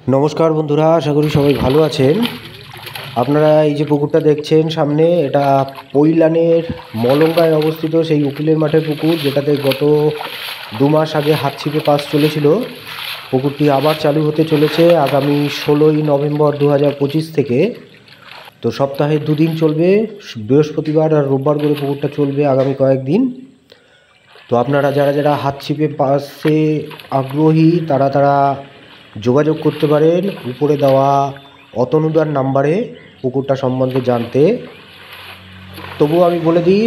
নমস্কার বন্ধুরা, আশা করি সবাই ভালো আছেন। আপনারা এই যে পুকুরটা দেখছেন সামনে, এটা পৈলানের মলঙ্গায় অবস্থিত সেই উকিলের মাঠের পুকুর, যেটাতে গত 2 মাস আগে হাতছিপে পাস চলেছিল। পুকুরটি আবার চালু হতে চলেছে আগামী 16ই নভেম্বর 2025 থেকে। তো সপ্তাহে 2 দিন চলবে, বৃহস্পতিবার আর রোববার করে পুকুরটা চলবে আগামী কয়েকদিন। তো আপনারা যারা যারা হাতছিপে পাসে আগ্রহী তারা যোগাযোগ করতে পারেন উপরে দেওয়া অতনুদার নাম্বারে পুকুরটা সম্বন্ধে জানতে। তবুও আমি বলে দিই,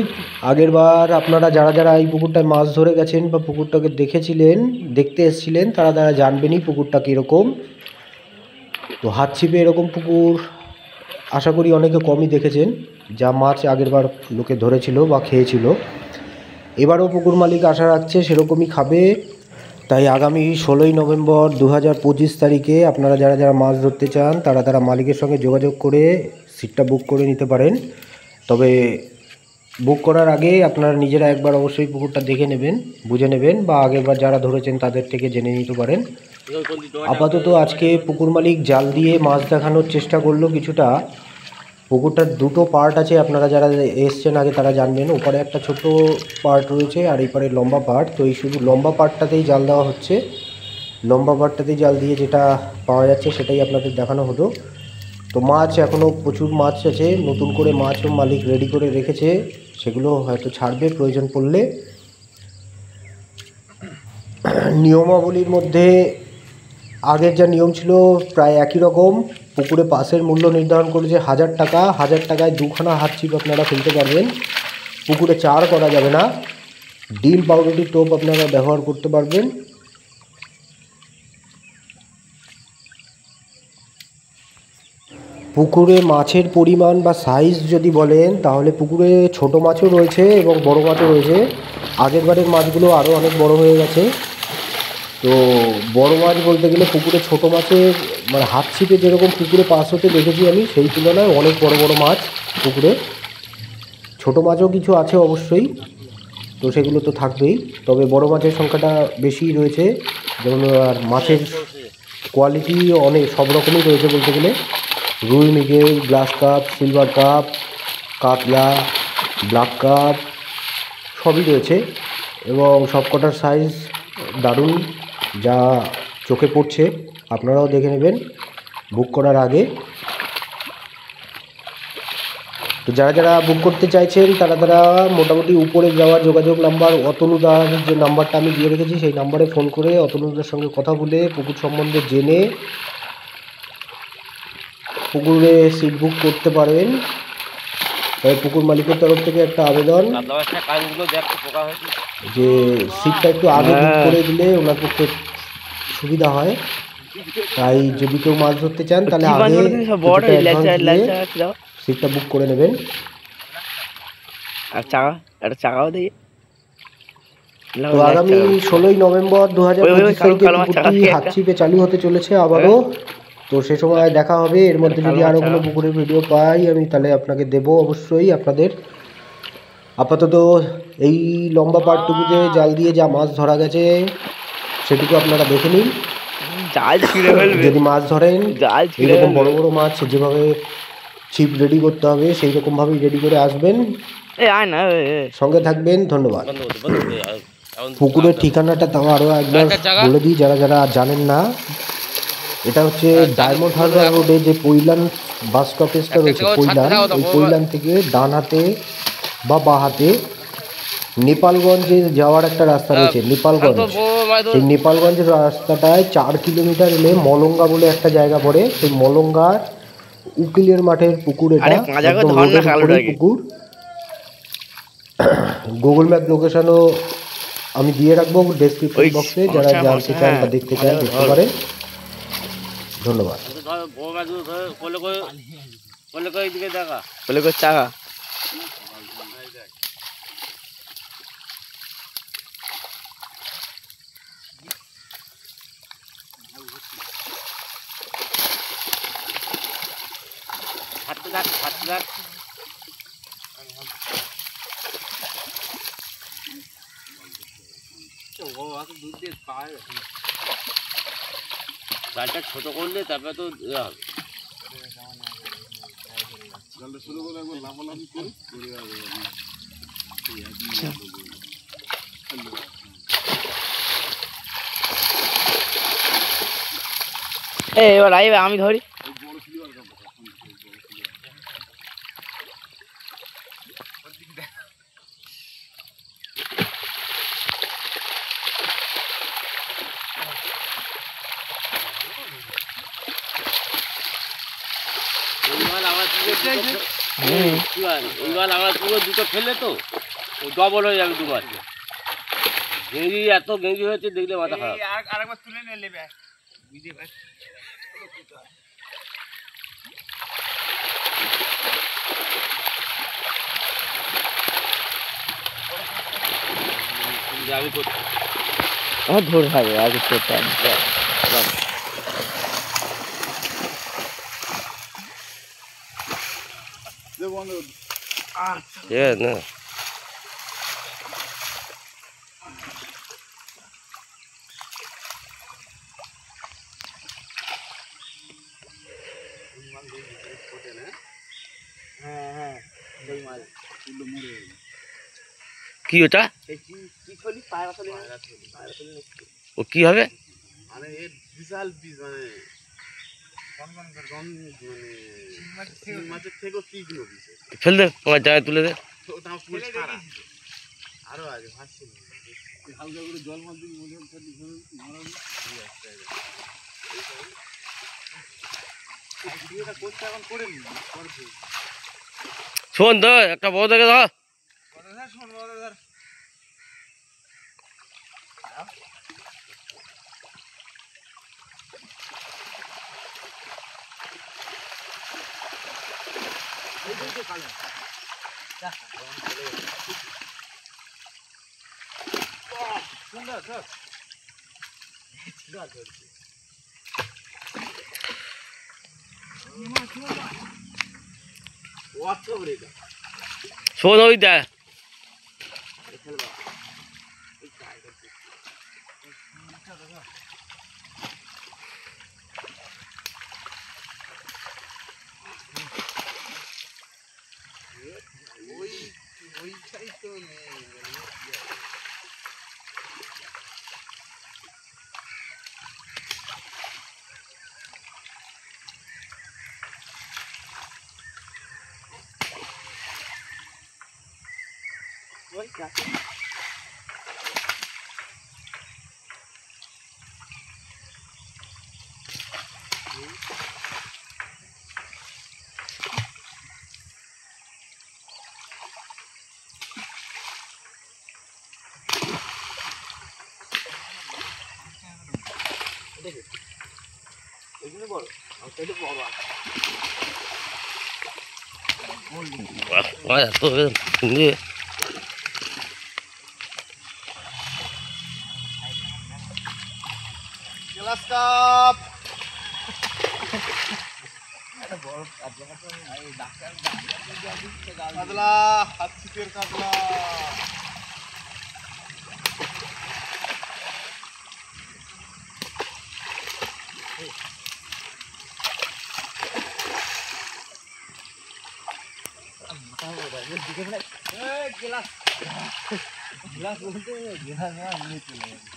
আগেরবার আপনারা যারা যারা এই পুকুরটায় মাছ ধরে গেছেন বা পুকুরটাকে দেখতে এসেছিলেন তারা জানবেনই পুকুরটা কীরকম। তো হাতছিপে এরকম পুকুর আশা করি অনেকে কমই দেখেছেন, যা মাছ আগেরবার লোকে ধরেছিল বা খেয়েছিল। এবারও পুকুর মালিক আশা রাখছে সেরকমই খাবে। তাই আগামী 16ই নভেম্বর 2025 তারিখে আপনারা যারা যারা মাছ ধরতে চান তারা মালিকের সঙ্গে যোগাযোগ করে সিটটা বুক করে নিতে পারেন। তবে বুক করার আগে আপনারা নিজেরা একবার অবশ্যই পুকুরটা দেখে নেবেন, বুঝে নেবেন, বা আগেরবার যারা ধরেছেন তাদের থেকে জেনে নিতে পারেন। আপাতত আজকে পুকুর মালিক জাল দিয়ে মাছ দেখানোর চেষ্টা করলো কিছুটা। পুকুরটার দুটো পার্ট আছে, আপনারা যারা এসছেন আগে তারা জানবেন। ওপারে একটা ছোট পার্ট রয়েছে আর এইপারে লম্বা পার্ট। তো এই শুধু লম্বা পার্টটাতেই জাল দেওয়া হচ্ছে। লম্বা পার্টটাতেই জাল দিয়ে যেটা পাওয়া যাচ্ছে সেটাই আপনাদের দেখানো হলো। তো মাছ এখনও প্রচুর মাছ আছে, নতুন করে মাছও মালিক রেডি করে রেখেছে, সেগুলো হয়তো ছাড়বে প্রয়োজন পড়লে। নিয়মাবলীর মধ্যে আগের যা নিয়ম ছিল প্রায় একই রকম। পুকুরে পাসের মূল্য নির্ধারণ করেছে 1000 টাকা। 1000 টাকায় 2খানা হাতছিপ আপনারা ফেলতে পারবেন। পুকুরে চার করা যাবে না। ডিম পাউরুটির টোপ আপনারা ব্যবহার করতে পারবেন। পুকুরে মাছের পরিমাণ বা সাইজ যদি বলেন তাহলে পুকুরে ছোট মাছও রয়েছে এবং বড় মাছও রয়েছে। আগের বারের মাছগুলো আরও অনেক বড় হয়ে গেছে। তো বড় মাছ বলতে গেলে পুকুরে ছোট মাছের মানে হাতছিপে যেরকম পুকুরে পাস হতে দেখেছি আমি, সেই তুলনায় অনেক বড় বড় মাছ পুকুরে। ছোট মাছও কিছু আছে অবশ্যই, তো সেগুলো তো থাকবেই, তবে বড় মাছের সংখ্যাটা বেশিই রয়েছে। যেমন আর মাছের কোয়ালিটি অনেক সব রকমই রয়েছে বলতে গেলে। রুই, মৃগেল, গ্লাস কাপ, সিলভার কাপ, কাতলা, ব্ল্যাক কাপ সবই রয়েছে এবং সবকটার সাইজ দারুণ, যা চোখে পড়ছে। আপনারাও দেখে নেবেন বুক করার আগে। তো যারা যারা বুক করতে চাইছেন তারা মোটামুটি উপরে যাওয়া যোগাযোগ নাম্বার, অতনুদার যে নাম্বারটা আমি দিয়ে রেখেছি সেই নাম্বারে ফোন করে অতনুদার সঙ্গে কথা বলে পুকুর সম্বন্ধে জেনে পুকুরে সিট বুক করতে পারবেন। তবে পুকুর মালিকের তরফ থেকে একটা আবেদন যে সিটটা একটু আগে বুক করে দিলে ওনার পক্ষে সুবিধা হয়। তাই যদি কেউ মাছ ধরতে চান তাহলে আগে সিটটা বুক করে নেবেন। তো আগামী 16ই নভেম্বর 2025 তারিখে পুকুরটি হাতছিপে চালু হতে চলেছে আবারও। তো সে সময় দেখা হবে। এর মধ্যে যদি আরও কোনো পুকুরের ভিডিও পাই আমি তাহলে আপনাকে দেবো অবশ্যই আপনাদের। আপাতত এই লম্বা পাড়টুকুতে জাল দিয়ে যা মাছ ধরা গেছে সেটুকু আপনারা দেখে নিন। যদি মাছ ধরেন এরকম বড় বড় মাছ যেভাবে ছিপ রেডি করতে হবে সেই রকমভাবেই রেডি করে আসবেন, সঙ্গে থাকবেন। ধন্যবাদ। পুকুরের ঠিকানাটা তাও আরও একবার বলে দিই যারা যারা জানেন না। এটা হচ্ছে ডায়মন্ড হারবার রোডে যে পৈলান বাস স্টপেজটা রয়েছে, ওই পৈলান থেকে ডান হাতে বা বাঁ হাতে নেপালগঞ্জে যাওয়ার একটা রাস্তা রয়েছে, নেপালগঞ্জ। সেই নেপালগঞ্জের রাস্তাটায় 4 কিলোমিটার এলে মলঙ্গা বলে একটা জায়গা পড়ে। সেই মলঙ্গার উকিলের মাঠের পুকুর এটা, একদম রোডের উপরেই পুকুর। গুগল ম্যাপ লোকেশনও আমি দিয়ে রাখবো ডেসক্রিপশন বক্সে, যারা জানতে চান বা দেখতে চান দেখতে পারেন। ধন্যবাদ। জালটা ছোট করলে তারপরে তো হবে। এবার আইবে আমি ধরি। এইবার আমার পুরো দুটো ফেললে তো ডবল হয়ে যাবে দুবার। গেঁজি এত গেঁজি হয়েছে দেখলে মাথা খারাপ। আরেকবার তুলে নিয়ে নেবে বুঝতে পারছি। আমি করছি আমার ধরে থাকবে আর কিছু করতে হবে না। ঠিক আছে না? কি ওটা? ও কি হবে? মানে এর বিশাল পিস মাছের থেকেও তীক্ষ্ণ পিস। ফেল দে, আমার জায়গায় তুলে দে। আরো আছে ভাসছে হালকা করে জল মাছ দিয়ে মনে করতে এখন করে নি। শোন তো একটা বড় দেখে ধর। শোন ওই দেখ ওইটাই তো নেই। গ্লাস কাপ কাতলা, হাত ছিপের কাতলা। গ্লাস বলতে গ্লাস না নিয়ে চলে যাবে।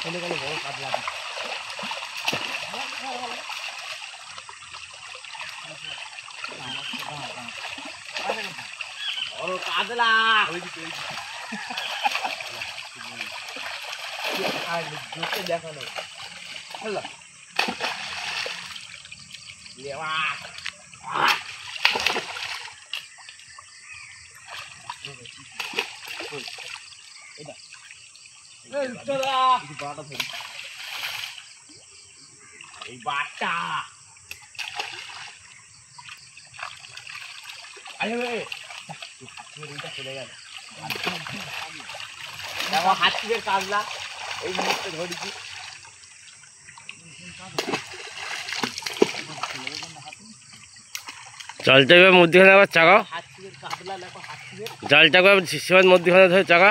চলে গেল বড় কাতলা। বড় কাতলা দেখানো হলো এই বাটা চলে গেল। দেখো হাত ছিপের কাতলা এই মুহূর্তে ধরেছি। চালটা এবার মধ্যখানে আবার চাগাও। হাত ছিপের কাতলা জালটাকে সীমার মধ্যখানে ধরে চাকা।